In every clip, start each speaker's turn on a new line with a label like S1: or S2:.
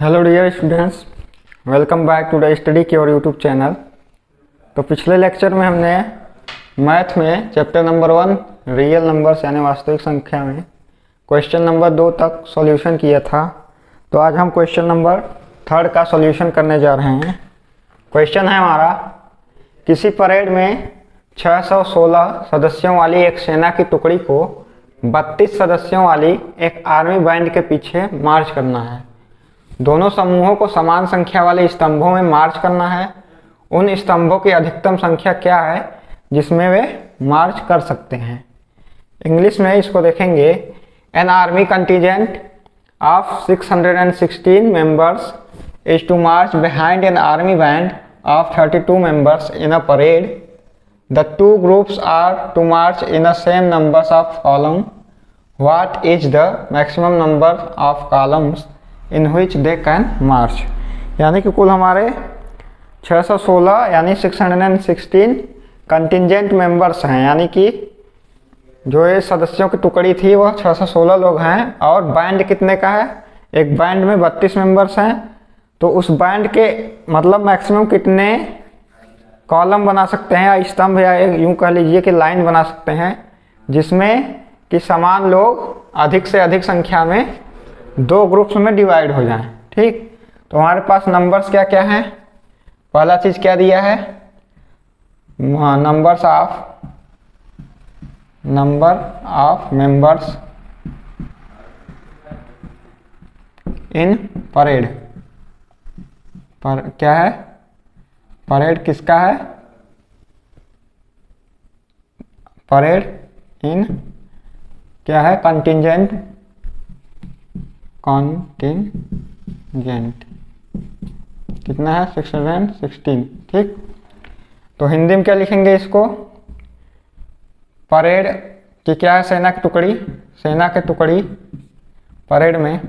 S1: Hello dear students, welcome back to the study cure YouTube channel. तो पिछले lecture में हमने मैथ में चैप्टर नंबर 1 रियल नंबर्स यानी वास्तविक संख्या में क्वेश्चन नंबर 2 तक सॉल्यूशन किया था। तो आज हम क्वेश्चन नंबर 3 का सॉल्यूशन करने जा रहे हैं। क्वेश्चन है हमारा, किसी परेड में 616 सदस्यों वाली एक सेना की टुकड़ी को 32 सदस्यों वाली एक आर्मी बैंड के पीछे मार्च करना है। दोनों समूहों को समान संख्या वाले स्तंभों में मार्च करना है। उन स्तंभों की अधिकतम संख्या क्या है जिसमें वे मार्च कर सकते हैं। इंग्लिश में इसको देखेंगे, an army contingent of 616 members is to march behind an army band of 32 members in a parade. The two groups are to march in a same numbers of column. What is the maximum number of columns in which they can march. यानी कि कुल हमारे 616 यानी 616 contingent members हैं, यानी कि जो ये सदस्यों की टुकड़ी थी वह 616 लोग हैं। और बैंड कितने का है, एक बैंड में 32 मेंबर्स हैं। तो उस बैंड के मतलब मैक्सिमम कितने कॉलम बना सकते हैं या स्तंभ या यूँ कह लीजिए कि लाइन बना सकते हैं जिसमें कि समान लोग अधिक से अधिक संख्या में दो ग्रुप्स में डिवाइड हो जाएं। ठीक, तो हमारे पास नंबर्स क्या क्या हैं। पहला चीज क्या दिया है, number of members in parade. पर क्या है, परेड किसका है, परेड इन क्या है, कंटिजेंट कितना है 616। ठीक, तो हिंदी में क्या लिखेंगे इसको, परेड की क्या है, सेना की टुकड़ी, सेना की टुकड़ी परेड में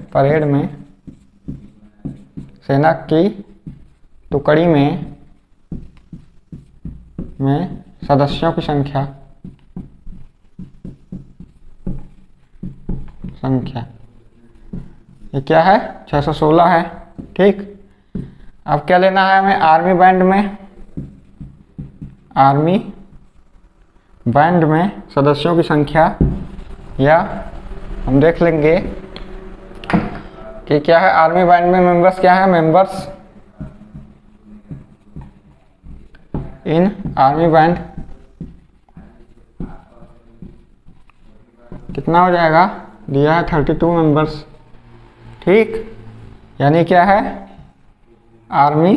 S1: सेना की टुकड़ी में सदस्यों की संख्या ये क्या है 616 है। ठीक, अब क्या लेना है हमें, आर्मी बैंड में सदस्यों की संख्या, या हम देख लेंगे कि क्या है आर्मी बैंड में मेंबर्स क्या है, मेंबर्स इन आर्मी बैंड कितना हो जाएगा, दिया है 32 मेंबर्स। ठीक, यानी क्या है, आर्मी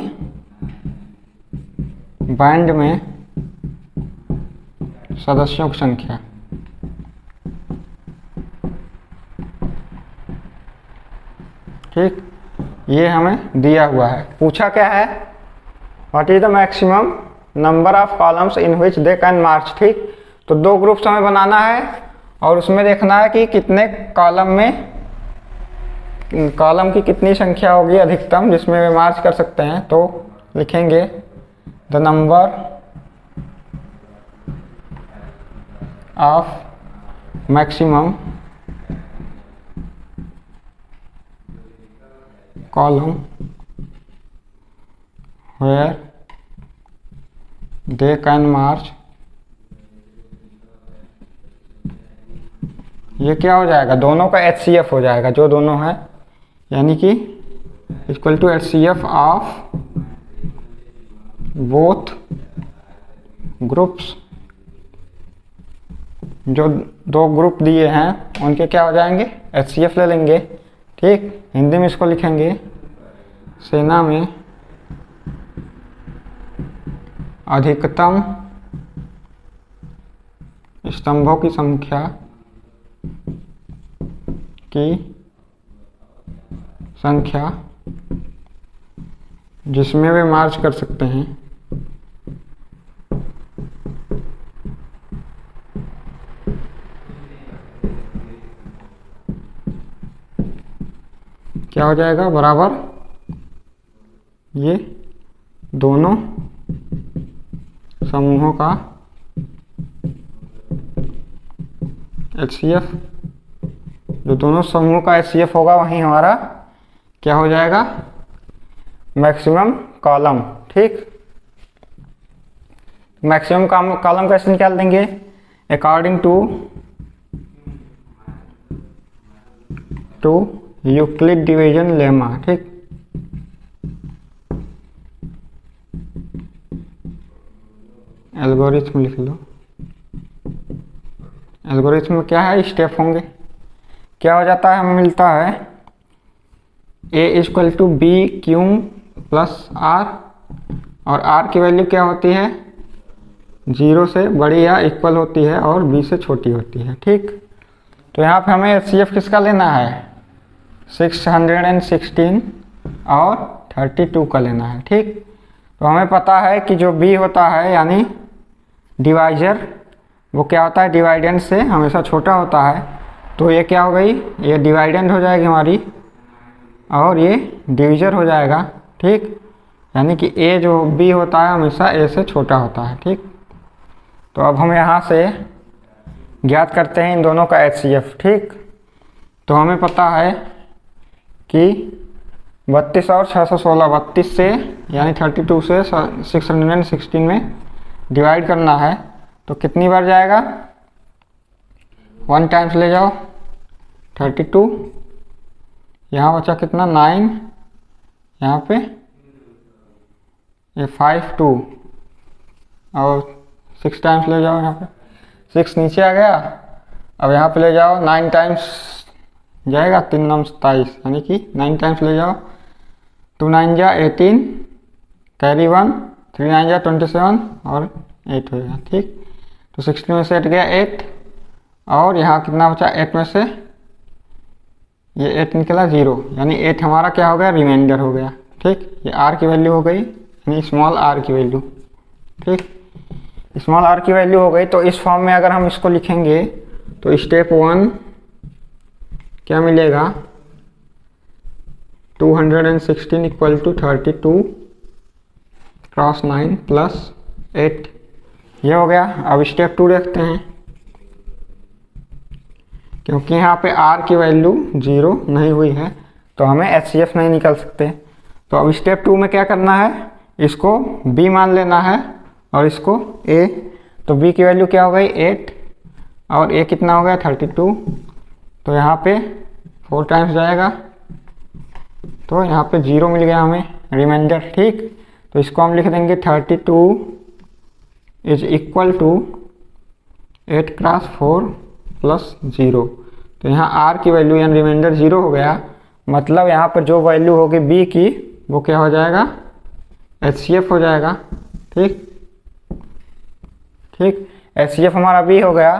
S1: बैंड में सदस्यों की संख्या। ठीक, ये हमें दिया हुआ है। पूछा क्या है, what is the maximum number of columns in which they can march. ठीक, तो दो ग्रुप्स हमें बनाना है और उसमें देखना है कि कितने कॉलम की कितनी संख्या होगी अधिकतम जिसमें वे मार्च कर सकते हैं। तो लिखेंगे the number of maximum column where they can march. ये क्या हो जाएगा, दोनों का HCF हो जाएगा, जो दोनों है, यानी कि equal to HCF of both groups. जो दो ग्रुप दिए हैं उनके क्या हो जाएंगे, HCF ले लेंगे। ठीक, हिंदी में इसको लिखेंगे, सेना में अधिकतम स्तंभों की संख्या जिसमें वे मार्च कर सकते हैं। क्या हो जाएगा, बराबर ये दोनों समूहों का HCF, जो दोनों समूहों का HCF होगा वहीं हमारा क्या हो जाएगा, मैक्सिमम कॉलम। ठीक, मैक्सिमम कॉलम कैसे निकाल देंगे, according to Euclid division lemma. ठीक, एल्गोरिथम लिख लो। एल्गोरिथम में क्या है, स्टेप होंगे। क्या हो जाता है, हमें मिलता है a equal to B Q plus R, और r की वैल्यू क्या होती है, 0 से बड़ी या इक्वल होती है और b से छोटी होती है। ठीक, तो यहाँ पे हमें HCF किसका लेना है, 616 और 32 का लेना है। ठीक, तो हमें पता है कि जो b होता है यानी डिवाइजर, वो क्या होता है, डिवाइडेंड से हमेशा छोटा होता है। तो ये क्या हो गई, ये डिवाइडेंड हो जाएगी हमारी, और ये डिवीजर हो जाएगा। ठीक, यानी कि a जो b होता है हमेशा a से छोटा होता है। ठीक, तो अब हम यहाँ से ज्ञात करते हैं इन दोनों का HCF। ठीक, तो हमें पता है कि 32 और 616, 32 से यानी 32 से 616 में डिवाइड करना है, तो कितनी बार जाएगा, 1 टाइम्स ले जाओ 32, यहाँ बचा कितना 9, यहाँ पे ये 5 2 और 6 टाइम्स ले जाओ, यहाँ पे 6 नीचे आ गया। अब यहाँ पे ले जाओ 9 टाइम्स जाएगा, 3 9 27, यानी कि 9 टाइम्स ले जाओ, 2 9 जा 18, कैरी 1, 3 9 जा 27 और 8 हो गया। ठीक, तो 16 में से 8 गया 8, और यहाँ कितना बचा, 8 में से ये 8 निकला 0, यानी 8 हमारा क्या हो गया, रिमाइंडर हो गया। ठीक, ये r की वैल्यू हो गई, यानी स्मॉल r की वैल्यू। ठीक, स्मॉल r की वैल्यू हो गई। तो इस फॉर्म में अगर हम इसको लिखेंगे तो स्टेप 1 क्या मिलेगा, 216 इक्वल टू 32 क्रॉस 9 प्लस 8, ये हो गया। अब स्टेप 2 देखते हैं, क्योंकि यहाँ पे r की वैल्यू 0 नहीं हुई है तो हमें HCF नहीं निकल सकते। तो अब स्टेप 2 में क्या करना है, इसको b मान लेना है और इसको a। तो b की वैल्यू क्या हो गई 8, और a कितना हो गया 32, तो यहाँ पे 4 टाइम्स जाएगा, तो यहाँ पे 0 मिल गया हमें रिमाइंडर। ठीक, तो इसको हम लिख देंगे 32 is equal to 8 cross 4 plus 0। तो यहाँ r की वैल्यू यानी रिमाइंडर 0 हो गया, मतलब यहाँ पर जो वैल्यू होगी b की वो क्या हो जाएगा, HCF हो जाएगा। ठीक, ठीक, HCF हमारा b हो गया,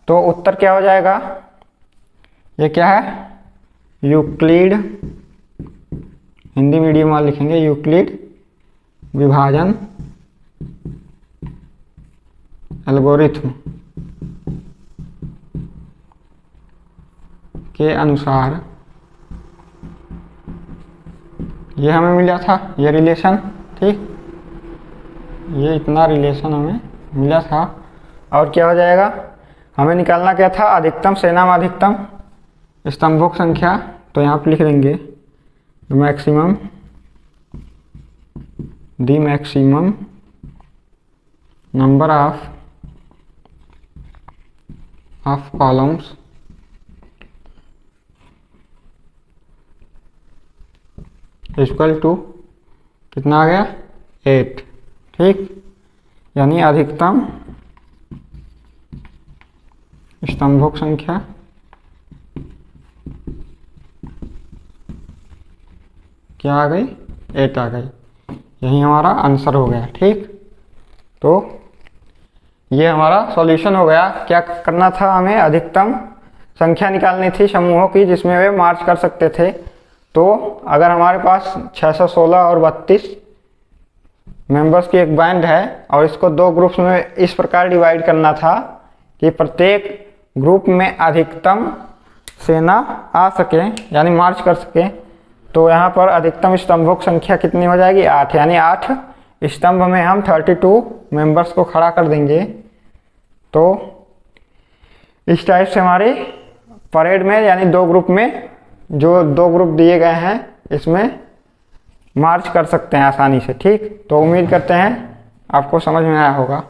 S1: तो उत्तर क्या हो जाएगा, ये क्या है, यूक्लिड, हिंदी मीडियम वाले लिखेंगे यूक्लिड विभाजन एल्गोरिथम के अनुसार ये हमें मिला था, ये रिलेशन। ठीक, ये इतना रिलेशन हमें मिला था। और क्या हो जाएगा, हमें निकालना क्या था, अधिकतम से नाम अधिकतम स्तंभों संख्या। तो यहाँ पे लिख देंगे maximum, the maximum number of columns equal to कितना आ गया 8। ठीक, यानी अधिकतम स्तंभों संख्या क्या आ गई, 8 आ गई। यही हमारा आंसर हो गया। ठीक, तो ये हमारा सॉल्यूशन हो गया। क्या करना था हमें, अधिकतम संख्या निकालनी थी समूहों की जिसमें वे मार्च कर सकते थे। तो अगर हमारे पास 616 और 32 मेंबर्स की एक बैंड है और इसको 2 ग्रुप्स में इस प्रकार डिवाइड करना था कि प्रत्येक ग्रुप में अधिकतम सेना आ सके यानी मार्च कर सके, तो यहाँ पर अधिकतम स्तंभों की संख्या कितनी हो जाएगी, 8, यानी 8 स्तंभ में हम 32 मेंबर्स को खड़ा कर देंगे। तो इस टाइप से हमारे परेड में यानी 2 ग्रुप में जो 2 ग्रुप दिए गए हैं इसमें मार्च कर सकते हैं आसानी से। ठीक, तो उम्मीद करते हैं आपको समझ में आया होगा।